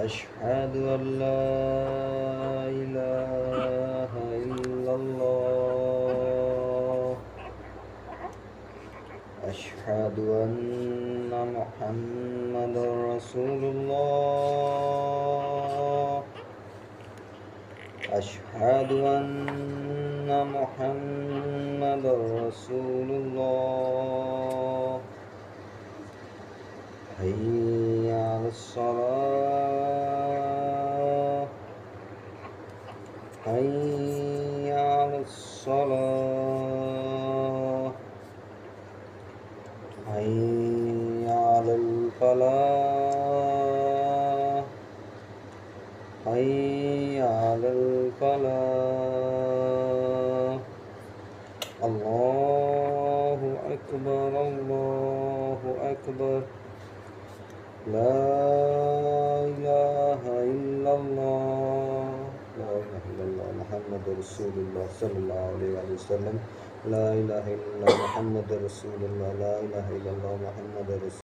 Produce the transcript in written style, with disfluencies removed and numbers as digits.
أشهد أن لا إله إلا الله أشهد أن محمدا رسول الله أشهد أن محمدا رسول الله حي على الصلاة حي على الصلاة حي على الفلاح حي على الفلاح الله أكبر الله أكبر لا إله إلا الله لا إله إلا الله محمد رسول الله صلى الله عليه وسلم لا إله إلا الله محمد رسول الله لا إله إلا الله محمد رسول